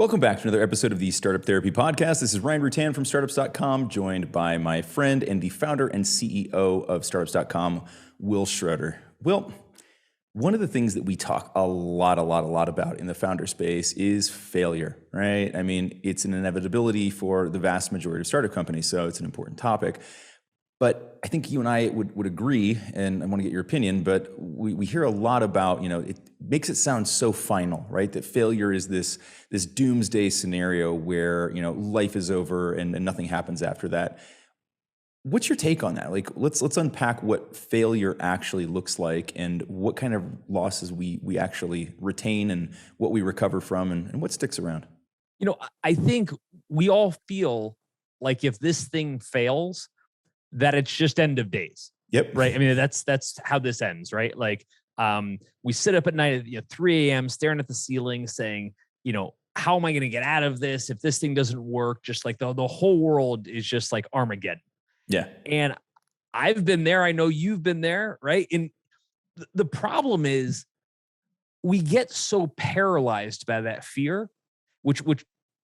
Welcome back to another episode of the Startup Therapy Podcast. This is Ryan Rutan from startups.com, joined by my friend and the founder and CEO of startups.com, Wil Schroeder. Wil, one of the things that we talk a lot about in the founder space is failure, right? I mean, it's an inevitability for the vast majority of startup companies, so it's an important topic. But I think you and I would agree, and I want to get your opinion, but we hear a lot about, it makes it sound so final, right? That failure is this doomsday scenario where, life is over and nothing happens after that. What's your take on that? Like, let's unpack what failure actually looks like and what kind of losses we actually retain and what we recover from and what sticks around. I think we all feel like if this thing fails, that it's just end of days. Yep. Right. I mean, that's how this ends, right? Like, we sit up at night at 3 a.m. staring at the ceiling saying, how am I going to get out of this? If this thing doesn't work, just like the whole world is just like Armageddon. Yeah. And I've been there. I know you've been there. Right. And the problem is we get so paralyzed by that fear, which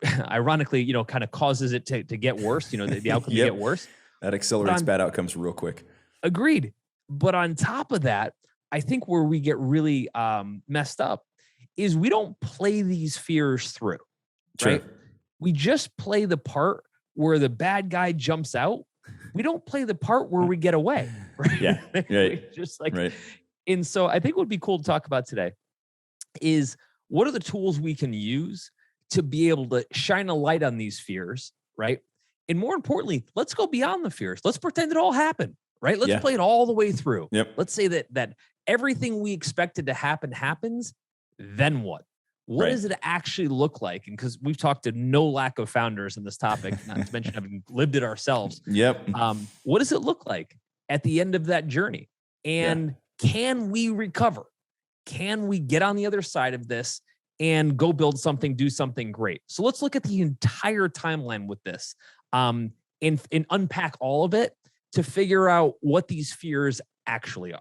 ironically, kind of causes it to get worse, the outcome to get worse. That accelerates bad outcomes real quick. Agreed. But on top of that, I think where we get really messed up is we don't play these fears through, right? Sure. We just play the part where the bad guy jumps out. We don't play the part where we get away, right? Yeah, right. Just like, right. And so I think what would be cool to talk about today is what are the tools we can use to be able to shine a light on these fears, right? And more importantly, let's go beyond the fears. Let's pretend it all happened, right? Let's play it all the way through. Yep. Let's say that everything we expected to happen happens. Then what? What does it actually look like? And because we've talked to no lack of founders in this topic, not to mention having lived it ourselves. Yep. What does it look like at the end of that journey? And can we recover? Can we get on the other side of this and go build something, do something great? So let's look at the entire timeline with this. And unpack all of it to figure out what these fears actually are.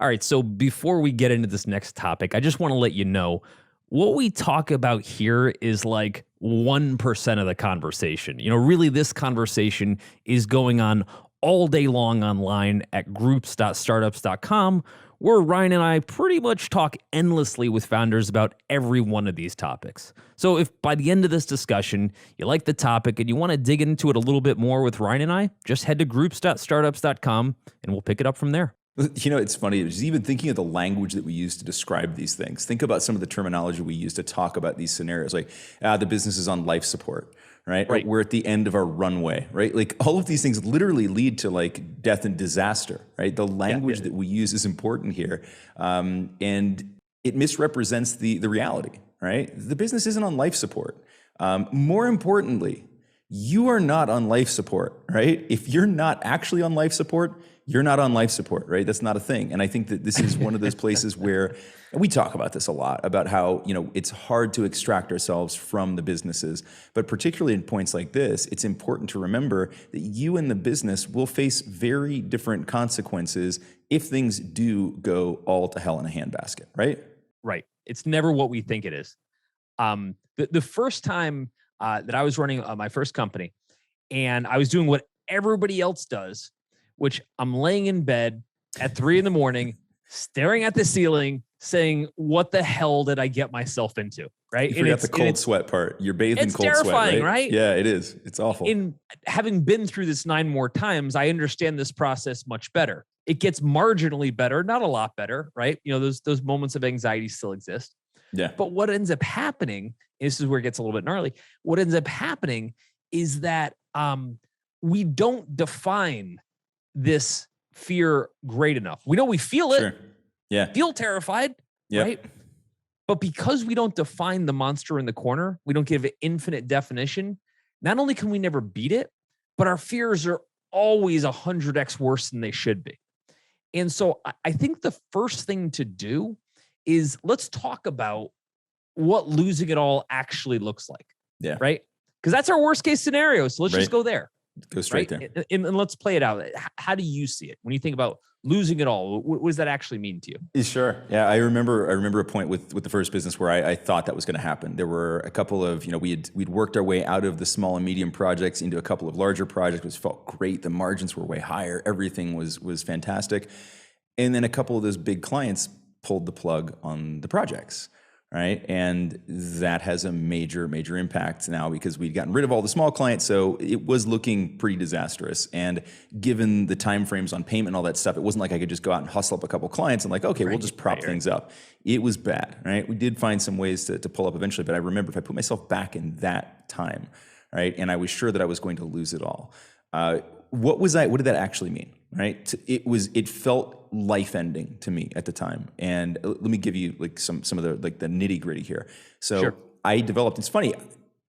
All right. So before we get into this next topic, I just want to let you know what we talk about here is like 1% of the conversation. Really this conversation is going on all day long online at groups.startups.com, where Ryan and I pretty much talk endlessly with founders about every one of these topics. So if by the end of this discussion, you like the topic and you want to dig into it a little bit more with Ryan and I, just head to groups.startups.com and we'll pick it up from there. It's funny, just even thinking of the language that we use to describe these things. Think about some of the terminology we use to talk about these scenarios, like the business is on life support. Right? Or we're at the end of our runway, right? Like all of these things literally lead to like death and disaster, right? The language that we use is important here. And it misrepresents the reality, right? The business isn't on life support. More importantly, you are not on life support, right? If you're not actually on life support, you're not on life support, right? That's not a thing. And I think that this is one of those places where, and we talk about this a lot, about how, it's hard to extract ourselves from the businesses. But particularly in points like this, it's important to remember that you and the business will face very different consequences if things do go all to hell in a handbasket, right? Right. It's never what we think it is. The first time that I was running my first company and I was doing what everybody else does, which I'm laying in bed at 3 a.m, staring at the ceiling, saying, what the hell did I get myself into? Right. You forgot the cold sweat part. You're bathed in cold sweat. It's terrifying, right? Yeah, it is. It's awful. In having been through this 9 more times, I understand this process much better. It gets marginally better, not a lot better, right? Those moments of anxiety still exist. Yeah. But what ends up happening, and this is where it gets a little bit gnarly, what ends up happening is that we don't define this fear great enough. We know we feel it. Sure. Yeah. Feel terrified, right? But because we don't define the monster in the corner, we don't give it infinite definition, not only can we never beat it, but our fears are always 100x worse than they should be. And so I think the first thing to do is let's talk about what losing it all actually looks like. Yeah. Right? Because that's our worst case scenario. So let's just go there. Go straight there. And let's play it out. How do you see it when you think about losing it all. What does that actually mean to you? Sure. Yeah, I remember a point with the first business where I thought that was going to happen. There were a couple of, we'd worked our way out of the small and medium projects into a couple of larger projects, which felt great. The margins were way higher. Everything was fantastic. And then a couple of those big clients pulled the plug on the projects. Right. And that has a major impact now because we'd gotten rid of all the small clients. So it was looking pretty disastrous. And given the timeframes on payment and all that stuff, it wasn't like I could just go out and hustle up a couple clients and like, okay, we'll just prop things up. It was bad. Right. We did find some ways to pull up eventually. But I remember if I put myself back in that time, right, and I was sure that I was going to lose it all. What did that actually mean? Right. It felt life-ending to me at the time. And let me give you like some of the the nitty-gritty here. So sure. I developed, it's funny,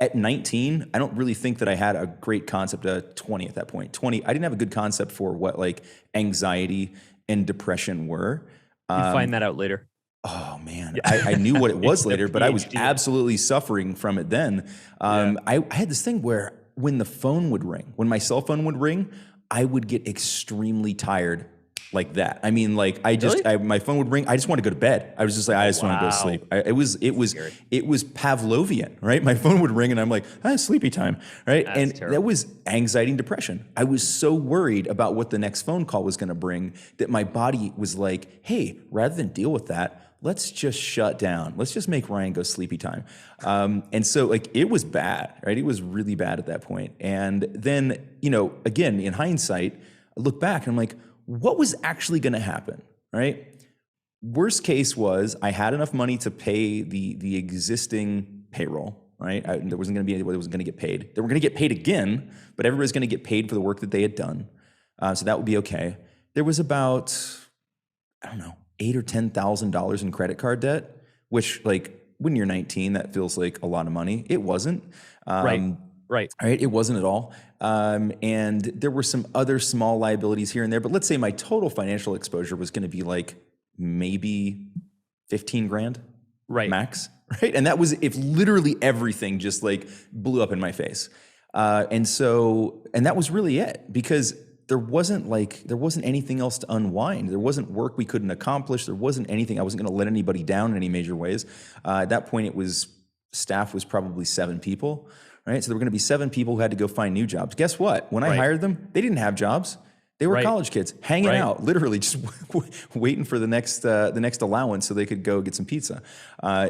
at 19, I don't really think that I had a great concept at 20 at that point. 20, I didn't have a good concept for what like anxiety and depression were. You find that out later. Oh man, I knew what it was later, but I was absolutely suffering from it then. I had this thing where when the phone would ring, when my cell phone would ring, I would get extremely tired like that. I mean, like my phone would ring. I just want to go to bed. I was just like, I just want to go to sleep. It was Pavlovian, right? My phone would ring and I'm like, sleepy time, right? That's and terrible. That was anxiety and depression. I was so worried about what the next phone call was going to bring that my body was like, hey, rather than deal with that, let's just shut down. Let's just make Ryan go sleepy time. And so like, it was bad, right? It was really bad at that point. And then, again, in hindsight, I look back and I'm like, what was actually going to happen, right? Worst case was I had enough money to pay the existing payroll, right? There wasn't going to be anybody that was going to get paid. They were going to get paid again, but everybody's going to get paid for the work that they had done. So that would be okay. There was about, I don't know, $8,000 or $10,000 in credit card debt, which like when you're 19, that feels like a lot of money. It wasn't. Right. It wasn't at all. And there were some other small liabilities here and there, but let's say my total financial exposure was going to be like maybe 15 grand, max. Right. And that was if literally everything just like blew up in my face. And that was really it, because there wasn't anything else to unwind. There wasn't work we couldn't accomplish. There wasn't anything. I wasn't going to let anybody down in any major ways. At that point, staff was probably 7 people. Right, so there were going to be 7 people who had to go find new jobs. Guess what? When I hired them, they didn't have jobs. They were college kids hanging out, literally just waiting for the next allowance so they could go get some pizza.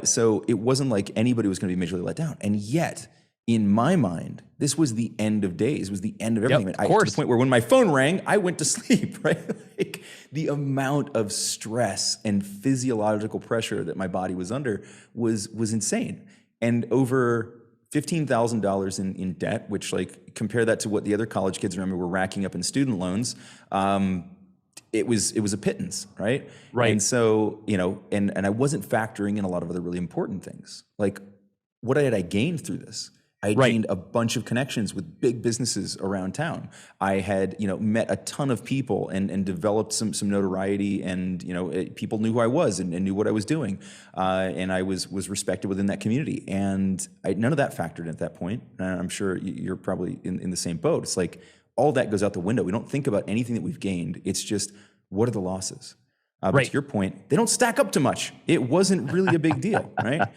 So it wasn't like anybody was going to be majorly let down. And yet, in my mind, this was the end of days. It was the end of everything. Of course. To the point where when my phone rang, I went to sleep. Right, like the amount of stress and physiological pressure that my body was under was insane. And over $15,000 in debt, which like compare that to what the other college kids were racking up in student loans. It was a pittance, right? Right. And so, and I wasn't factoring in a lot of other really important things. Like what had I gained through this? I gained a bunch of connections with big businesses around town. I had, met a ton of people and developed some notoriety, and, people knew who I was and knew what I was doing. And I was respected within that community. And none of that factored in at that point. And I'm sure you're probably in the same boat. It's like all that goes out the window. We don't think about anything that we've gained. It's just, what are the losses? But to your point, they don't stack up to much. It wasn't really a big deal, right?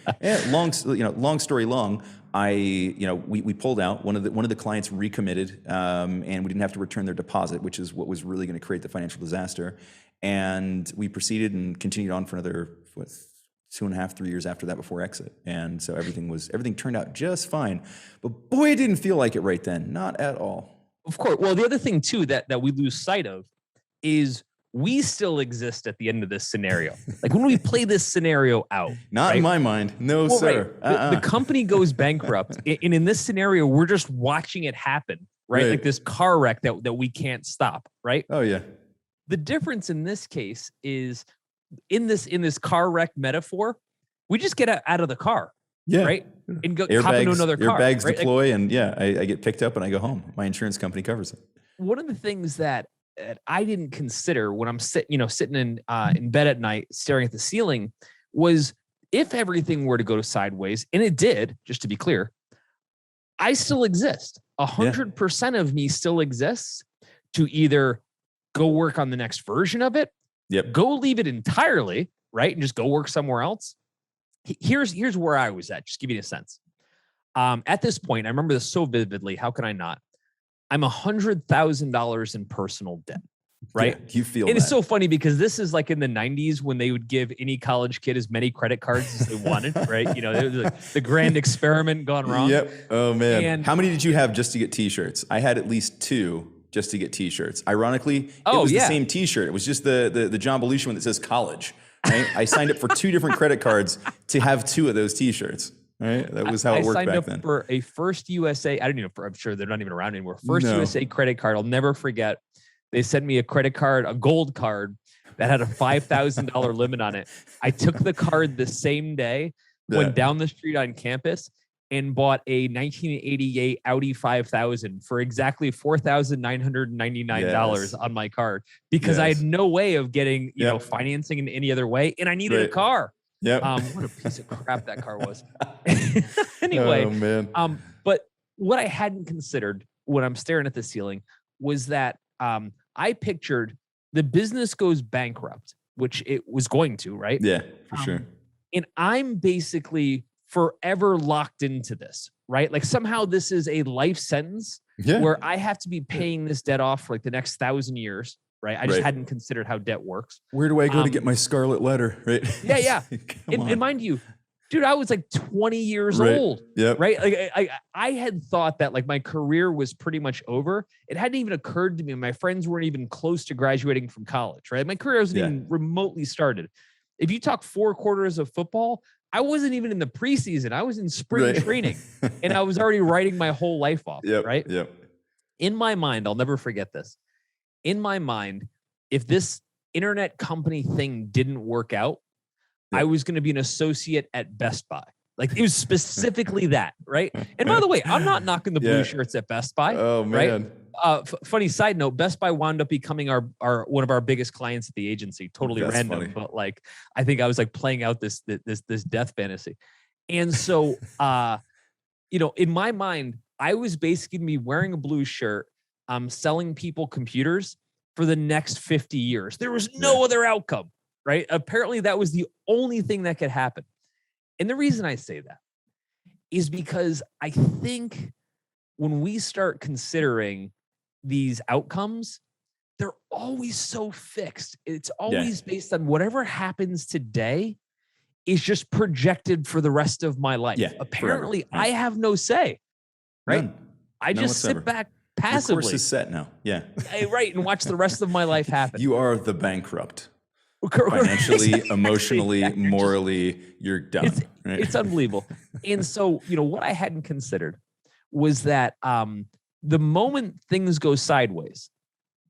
Long story long. We pulled out. One of the clients recommitted, and we didn't have to return their deposit, which is what was really going to create the financial disaster. And we proceeded and continued on for another 2.5, 3 years after that before exit. And so everything turned out just fine. But boy, it didn't feel like it right then. Not at all. Of course. Well, the other thing too that we lose sight of is we still exist at the end of this scenario. Like when we play this scenario out. Not in my mind. No, sir. Right. The company goes bankrupt. And in this scenario, we're just watching it happen, right? Like this car wreck that we can't stop, right? Oh, yeah. The difference in this case is in this car wreck metaphor, we just get out of the car. Yeah. Right. And go hop into another car. Airbags deploy, and I get picked up and I go home. My insurance company covers it. One of the things that I didn't consider when I'm sitting in bed at night staring at the ceiling was if everything were to go sideways, and it did, just to be clear, I still exist. 100% of me still exists to either go work on the next version of it, go leave it entirely, right? And just go work somewhere else. Here's where I was at. Just give you a sense. At this point, I remember this so vividly. How can I not? I'm $100,000 in personal debt, right? Yeah, you feel and that. It's so funny because this is like in the 90s when they would give any college kid as many credit cards as they wanted, right? You know, it was like the grand experiment gone wrong. Yep. Oh man. And how many did you have just to get t-shirts? I had at least 2 just to get t-shirts. Ironically, it was the same t-shirt. It was just the John Belushi one that says college, right? I signed up for 2 different credit cards to have 2 of those t-shirts. Right, that was how it worked back then. I signed up for a First USA. I don't even. I'm sure they're not even around anymore. First USA credit card. I'll never forget. They sent me a credit card, a gold card that had a $5,000 limit on it. I took the card the same day, went down the street on campus, and bought a 1988 Audi 5000 for exactly $4,999 on my card because I had no way of getting financing in any other way, and I needed a car. Yeah. What a piece of crap that car was. Anyway. Oh man. But what I hadn't considered when I'm staring at the ceiling was that I pictured the business goes bankrupt, which it was going to, right? Yeah, for sure. And I'm basically forever locked into this, right? Like somehow this is a life sentence where I have to be paying this debt off for like the next 1,000 years. Right. I just hadn't considered how debt works. Where do I go to get my scarlet letter? Right. Yeah. And mind you, dude, I was like 20 years old. Yep. Right. Like I had thought that like my career was pretty much over. It hadn't even occurred to me. My friends weren't even close to graduating from college. Right. My career wasn't even remotely started. If you talk 4 quarters of football, I wasn't even in the preseason. I was in spring training and I was already writing my whole life off. Right. Yep. In my mind, I'll never forget this. In my mind, if this internet company thing didn't work out, I was going to be an associate at Best Buy. Like it was specifically that, right? And by the way, I'm not knocking the blue shirts at Best Buy. Oh man. Right? Funny side note, Best Buy wound up becoming our one of our biggest clients at the agency. Totally random, funny. But like I think I was like playing out this death fantasy. And so in my mind, I was basically me wearing a blue shirt. Selling people computers for the next 50 years. There was no other outcome, right? Apparently that was the only thing that could happen. And the reason I say that is because I think when we start considering these outcomes, they're always so fixed. It's always based on whatever happens today is just projected for the rest of my life. Apparently I have no say, right? None. I just sit back passively. The course is set now. Yeah. Right. And watch the rest of my life happen. You are the bankrupt. Financially, emotionally, morally, you're done. It's unbelievable. And so, what I hadn't considered was that the moment things go sideways,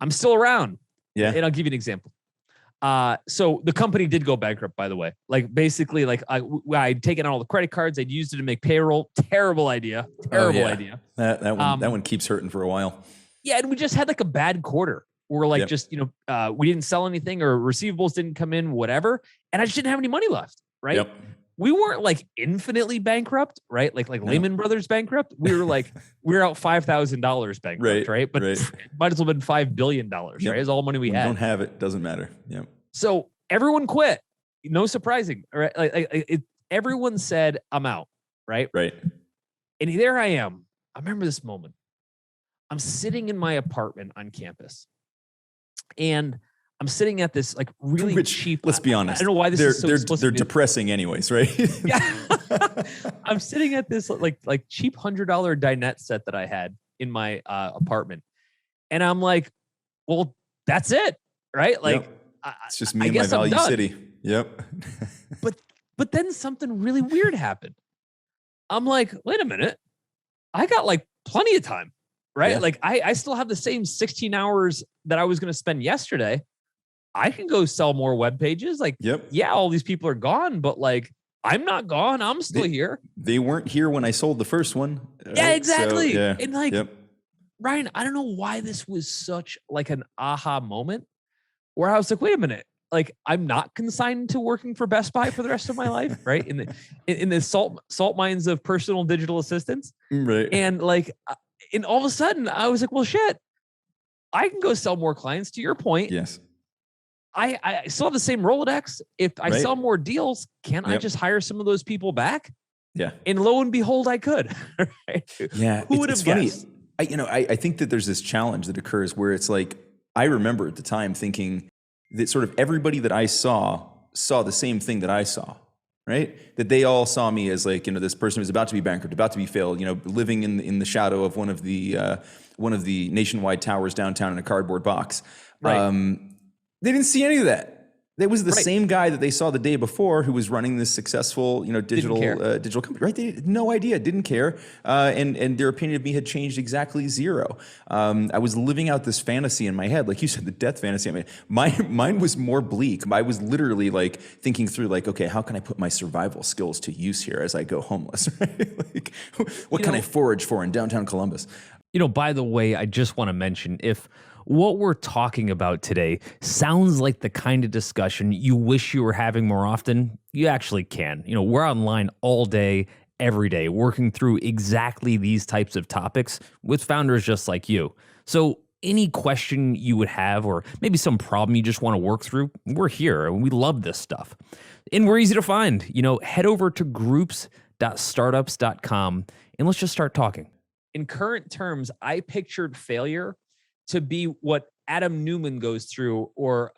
I'm still around. Yeah. And I'll give you an example. So the company did go bankrupt, by the way. Like basically, like I'd taken all the credit cards, I'd used it to make payroll. Terrible idea. Idea. That one keeps hurting for a while. Yeah, and we just had like a bad quarter. We're like we didn't sell anything or receivables didn't come in, whatever, and I just didn't have any money left. Right. Yep. We weren't like infinitely bankrupt, right? Like Lehman Brothers bankrupt. We were like we were out $5,000 bankrupt, right? But might as well have been $5 billion, right? It's all money we had. Don't have it, doesn't matter. Yep. So everyone quit. No surprising, right? Everyone said, "I'm out," right? Right. And there I am. I remember this moment. I'm sitting in my apartment on campus, and I'm sitting at this like really cheap. Let's be honest. I don't know why this is so explicit. They're depressing, anyways, right? Yeah. I'm sitting at this like cheap $100 dinette set that I had in my apartment, and I'm like, well, that's it, right? Like, it's just me and my value city. Yep. but then something really weird happened. I'm like, wait a minute, I got like plenty of time, right? Yeah. Like I still have the same 16 hours that I was going to spend yesterday. I can go sell more web pages. Like, yeah, all these people are gone, but like, I'm not gone. I'm still here. They weren't here when I sold the first one. Right? Yeah, exactly. So, and like, Ryan, I don't know why this was such like an aha moment where I was like, wait a minute, like I'm not consigned to working for Best Buy for the rest of my life, right? In the salt mines of personal digital assistants. Right. And like, and all of a sudden I was like, well, shit, I can go sell more clients. To your point, Yes. I still have the same Rolodex. If I Right. sell more deals, can't I Yep. just hire some of those people back? Yeah. And lo and behold, I could. Right? Yeah. Who would It's have funny. guessed? I think that there's this challenge that occurs where it's like, I remember at the time thinking that sort of everybody that I saw the same thing that I saw, right? That they all saw me as like, this person was about to be bankrupt, about to be failed, living in the shadow of one of the nationwide towers downtown in a cardboard box. Right. They didn't see any of that. That was the Right. same guy that they saw the day before who was running this successful, digital company, right? They had no idea, didn't care, and their opinion of me had changed exactly zero. I was living out this fantasy in my head, like you said, the death fantasy. I mean, mine was more bleak. I was literally like thinking through, like, okay, how can I put my survival skills to use here as I go homeless? Right? Like, what can I forage for in downtown Columbus? By the way, I just want to mention, if what we're talking about today sounds like the kind of discussion you wish you were having more often, you actually can. We're online all day, every day, working through exactly these types of topics with founders just like you. So any question you would have, or maybe some problem you just want to work through, we're here and we love this stuff. And we're easy to find. Head over to groups.startups.com and let's just start talking. In current terms, I pictured failure to be what Adam Newman goes through, or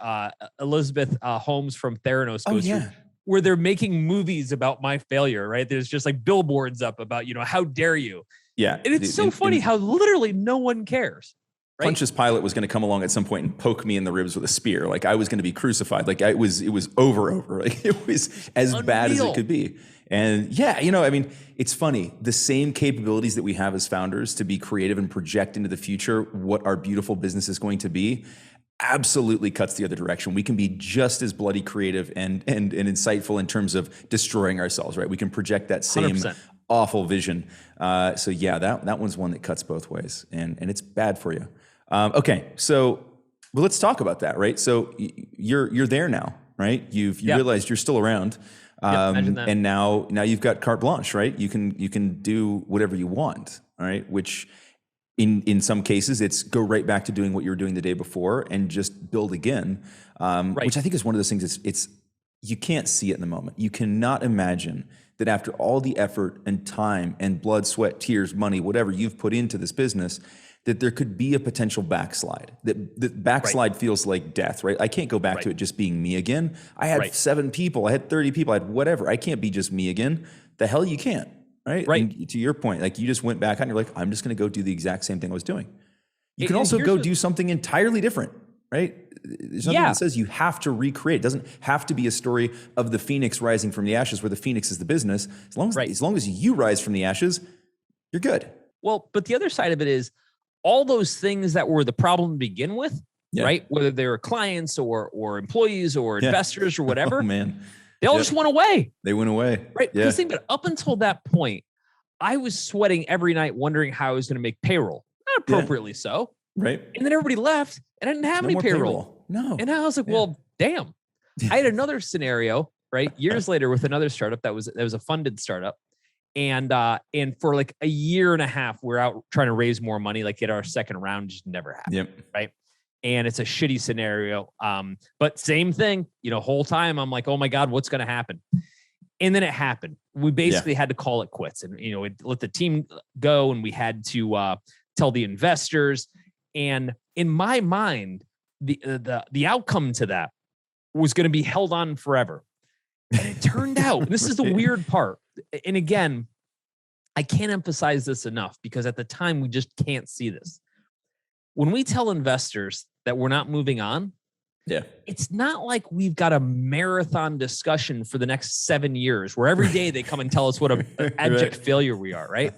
Elizabeth Holmes from Theranos goes through, where they're making movies about my failure, right? There's just like billboards up about, how dare you? Yeah. And it's so funny how literally no one cares. Right? Pontius Pilate was going to come along at some point and poke me in the ribs with a spear. Like I was going to be crucified. Like it was over. Like it was as bad as it could be. And yeah, it's funny. The same capabilities that we have as founders to be creative and project into the future what our beautiful business is going to be absolutely cuts the other direction. We can be just as bloody creative and insightful in terms of destroying ourselves, right? We can project that same 100%. awful vision. So yeah, that one's one that cuts both ways, and it's bad for you. Okay, so let's talk about that, right? So you're there now, right? You realized you're still around. And now you've got carte blanche, right? You can do whatever you want, all right? Which in some cases it's go right back to doing what you were doing the day before and just build again. Which I think is one of those things. It's you can't see it in the moment. You cannot imagine that after all the effort and time and blood, sweat, tears, money, whatever you've put into this business, that there could be a potential backslide. That backslide feels like death, right? I can't go back to it just being me again. I had 7 people, I had 30 people, I had whatever. I can't be just me again. The hell you can't, right? And to your point, like you just went back and you're like, I'm just going to go do the exact same thing I was doing. You can also go do something entirely different, right? There's nothing that says you have to recreate. It doesn't have to be a story of the phoenix rising from the ashes where the phoenix is the business. As long as you rise from the ashes, you're good. Well, but the other side of it is all those things that were the problem to begin with, right? Whether they were clients or employees or investors or whatever, they all just went away. They went away. Right. Because think about it, up until that point, I was sweating every night wondering how I was going to make payroll. Not appropriately so. Right. And then everybody left and I didn't have any payroll. No. And I was like, well, damn. I had another scenario, right? Years later with another startup that was a funded startup. And for like a year and a half, we're out trying to raise more money, like get our second round, just never happened. Right. And it's a shitty scenario. But same thing, whole time I'm like, oh my God, what's going to happen? And then it happened. We basically had to call it quits and, let the team go. And we had to tell the investors. And in my mind, the outcome to that was going to be held on forever. And it turned out, and this is the weird part. And again, I can't emphasize this enough because at the time we just can't see this. When we tell investors that we're not moving on, it's not like we've got a marathon discussion for the next 7 years where every day they come and tell us what an abject failure we are, right?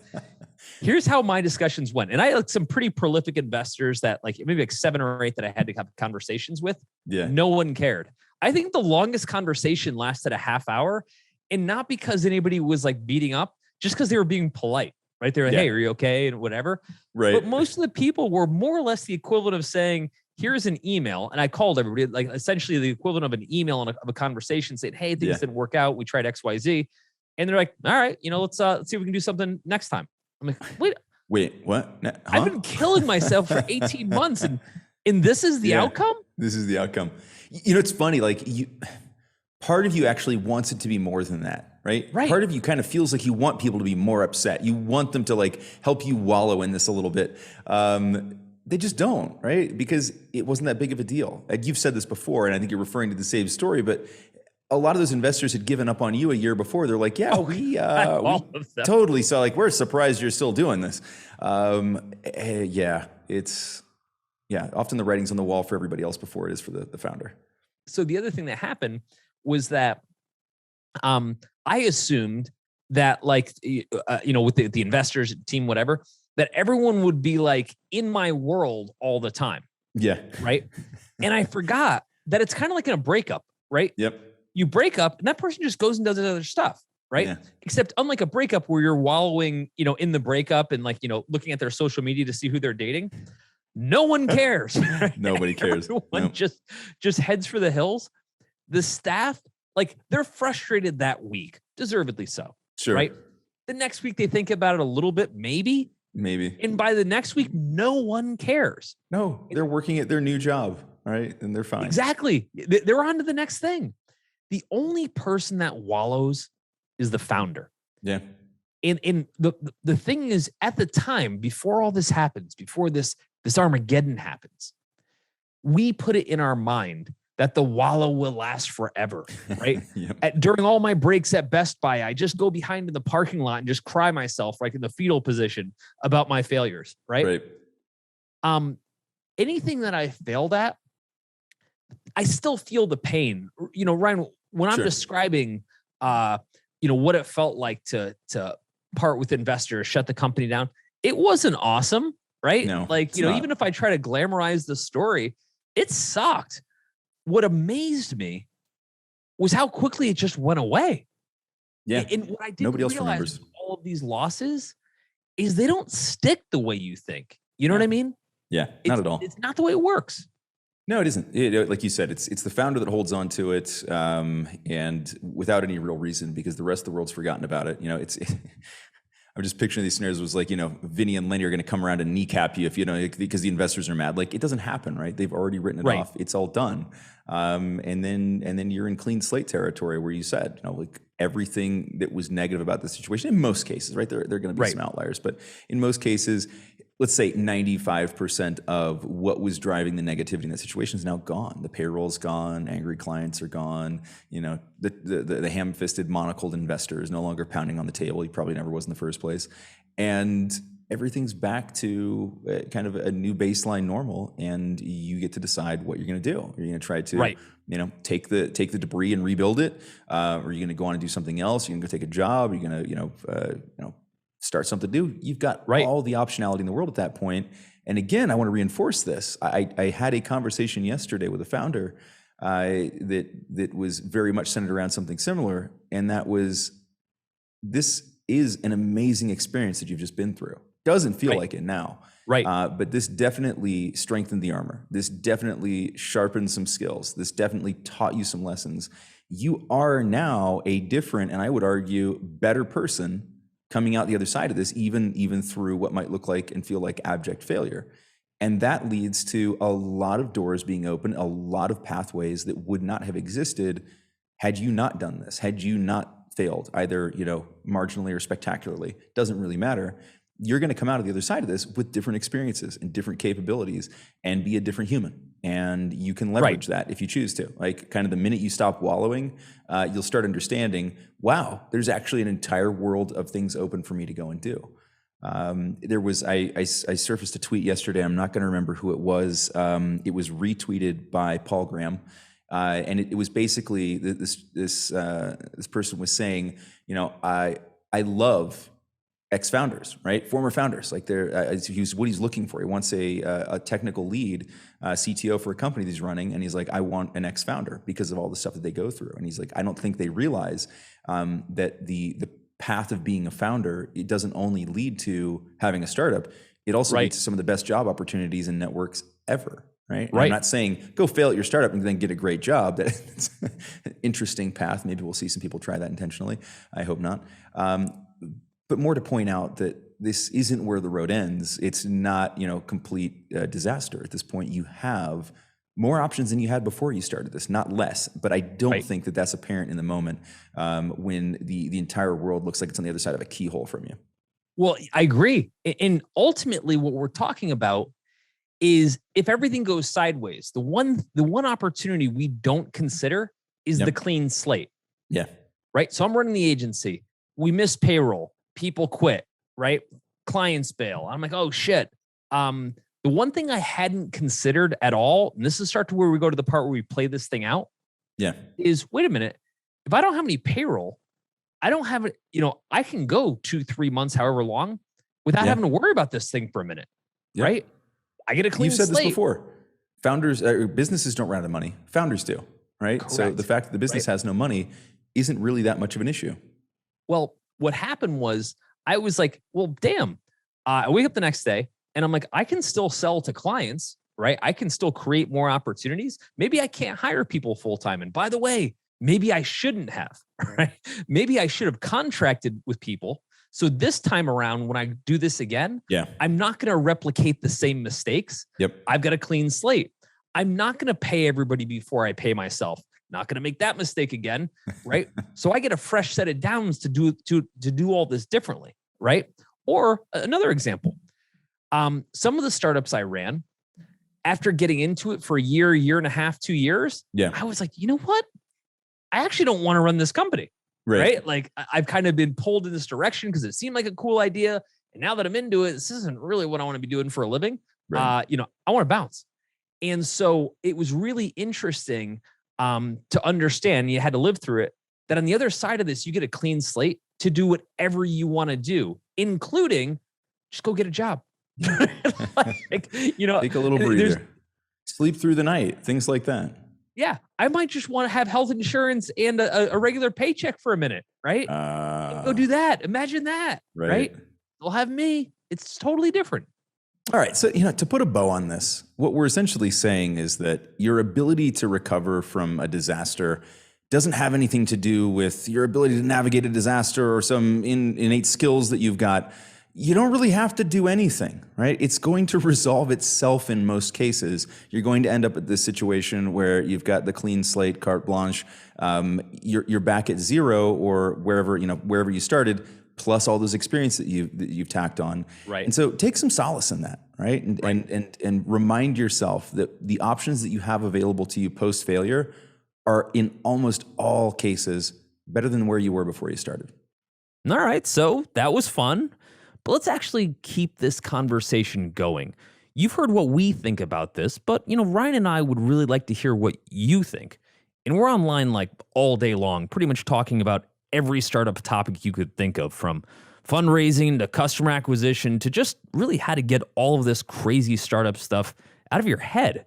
Here's how my discussions went. And I had some pretty prolific investors that maybe 7 or 8 that I had to have conversations with. No one cared. I think the longest conversation lasted a half hour, and not because anybody was beating up, just because they were being polite, right? They're like, hey, are you okay? And whatever. Right. But most of the people were more or less the equivalent of saying, here's an email. And I called everybody, essentially the equivalent of an email and of a conversation saying, hey, things didn't work out. We tried XYZ. And they're like, all right, let's see if we can do something next time. I'm like, wait, Wait, what? I've been killing myself for 18 months and this is the outcome? This is the outcome. You know, it's funny, like part of you actually wants it to be more than that, right? Right. Part of you kind of feels like you want people to be more upset. You want them to like help you wallow in this a little bit. They just don't, right? Because it wasn't that big of a deal. And you've said this before, and I think you're referring to the same story, but a lot of those investors had given up on you a year before. They're like, yeah, we totally. So like, we're surprised you're still doing this. Often the writing's on the wall for everybody else before it is for the founder. So the other thing that happened was that I assumed that like, with the investors team, whatever, that everyone would be like in my world all the time. Yeah. Right. And I forgot that it's kind of like in a breakup, right? Yep. You break up and that person just goes and does other stuff. Right. Yeah. Except unlike a breakup where you're wallowing, in the breakup and like, looking at their social media to see who they're dating. No one cares. Right? Nobody cares. Everyone just heads for the hills. The staff, like they're frustrated that week, deservedly so. Sure. Right. The next week they think about it a little bit, maybe. And by the next week, no one cares. No, they're working at their new job. Right. And they're fine. Exactly. They're on to the next thing. The only person that wallows is the founder. Yeah. And the thing is, at the time, before all this happens, before this Armageddon happens, we put it in our mind that the wallow will last forever, right? Yep. During all my breaks at Best Buy, I just go behind in the parking lot and just cry myself, like in the fetal position about my failures, right? Anything that I failed at, I still feel the pain. Ryan, when I'm describing, what it felt like to part with investors, shut the company down, it wasn't awesome, right? No, even if I try to glamorize the story, it sucked. What amazed me was how quickly it just went away. Yeah. And what I didn't Nobody else realize remembers. with all of these losses is they don't stick the way you think. You know what I mean? Yeah, not at all. It's not the way it works. No, it isn't. Like you said, it's the founder that holds on to it, and without any real reason, because the rest of the world's forgotten about it. I'm just picturing these scenarios was like, Vinny and Lenny are going to come around and kneecap you if because the investors are mad. Like, it doesn't happen, right? They've already written it off. It's all done. And then you're in clean slate territory where you said, like everything that was negative about the situation, in most cases, right? There are going to be some outliers, but in most cases, let's say 95% of what was driving the negativity in that situation is now gone. The payroll's gone, angry clients are gone. The ham-fisted, monocled investor is no longer pounding on the table. He probably never was in the first place. And everything's back to kind of a new baseline normal, and you get to decide what you're going to do. You're going to try to, take the debris and rebuild it, or you're going to go on and do something else. You're going to go take a job. You're going to, start something new. You've got all the optionality in the world at that point. And again, I want to reinforce this. I had a conversation yesterday with a founder that was very much centered around something similar, and that was, this is an amazing experience that you've just been through. Doesn't feel like it now. But this definitely strengthened the armor. This definitely sharpened some skills. This definitely taught you some lessons. You are now a different, and I would argue, better person coming out the other side of this, even through what might look like and feel like abject failure. And that leads to a lot of doors being open, a lot of pathways that would not have existed had you not done this, had you not failed, either marginally or spectacularly. Doesn't really matter. You're going to come out of the other side of this with different experiences and different capabilities and be a different human. And you can leverage that if you choose to. Like, kind of the minute you stop wallowing, you'll start understanding, wow, there's actually an entire world of things open for me to go and do. I surfaced a tweet yesterday. I'm not going to remember who it was. It was retweeted by Paul Graham. And it was basically this person was saying, I love ex-founders, right? Former founders, like what he's looking for. He wants a technical lead, CTO for a company that he's running, and he's like, I want an ex-founder because of all the stuff that they go through. And he's like, I don't think they realize that the path of being a founder, it doesn't only lead to having a startup, it also leads to some of the best job opportunities and networks ever. Right. I'm not saying go fail at your startup and then get a great job. That's an interesting path. Maybe we'll see some people try that intentionally. I hope not. But more to point out that this isn't where the road ends. It's not, complete disaster. At this point, you have more options than you had before you started this, not less. But I don't think that that's apparent in the moment when the entire world looks like it's on the other side of a keyhole from you. Well, I agree. And ultimately, what we're talking about is if everything goes sideways, the one opportunity we don't consider is the clean slate. Yeah. Right. So I'm running the agency. We miss payroll. People quit. Right. Clients bail. I'm like, oh shit. The one thing I hadn't considered at all, and this is start to where we go to the part where we play this thing out. Yeah. Is wait a minute. If I don't have any payroll, I don't have it. I can go 2-3 months, however long, without having to worry about this thing for a minute. Yep. Right. I get a clean slate. You've said this before. Founders, businesses don't run out of money. Founders do. Right. Correct. So the fact that the business has no money isn't really that much of an issue. Well, what happened was I was like, well, damn. I wake up the next day and I'm like, I can still sell to clients, right? I can still create more opportunities. Maybe I can't hire people full time. And by the way, maybe I shouldn't have, right? Maybe I should have contracted with people. So this time around, when I do this again, I'm not going to replicate the same mistakes. Yep. I've got a clean slate. I'm not going to pay everybody before I pay myself. Not going to make that mistake again, right? So I get a fresh set of downs to do all this differently, right? Or another example, some of the startups I ran, after getting into it for a year and a half, 2 years, I was like, you know what? I actually don't want to run this company, right? Like I've kind of been pulled in this direction because it seemed like a cool idea, and now that I'm into it, this isn't really what I want to be doing for a living. I want to bounce, and so it was really interesting. To understand, you had to live through it, that on the other side of this, you get a clean slate to do whatever you want to do, including just go get a job. Take a little breather, sleep through the night, things like that. Yeah. I might just want to have health insurance and a regular paycheck for a minute, right? Go do that. Imagine that, right? They'll have me. It's totally different. All right. So, to put a bow on this, what we're essentially saying is that your ability to recover from a disaster doesn't have anything to do with your ability to navigate a disaster or some innate skills that you've got. You don't really have to do anything, right? It's going to resolve itself in most cases. You're going to end up at this situation where you've got the clean slate, carte blanche. You're back at zero or wherever you started, plus all those experiences that you've tacked on. Right. And so take some solace in that, right? And remind yourself that the options that you have available to you post-failure are in almost all cases better than where you were before you started. All right. So that was fun, but let's actually keep this conversation going. You've heard what we think about this, but Ryan and I would really like to hear what you think. And we're online like all day long, pretty much talking about every startup topic you could think of, from fundraising to customer acquisition to just really how to get all of this crazy startup stuff out of your head.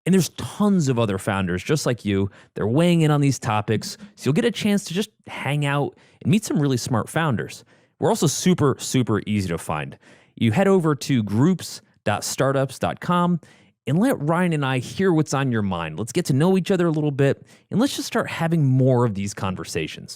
And there's tons of other founders just like you. They're weighing in on these topics, so you'll get a chance to just hang out and meet some really smart founders. We're also super, super easy to find. You head over to groups.startups.com and let Ryan and I hear what's on your mind. Let's get to know each other a little bit, and let's just start having more of these conversations.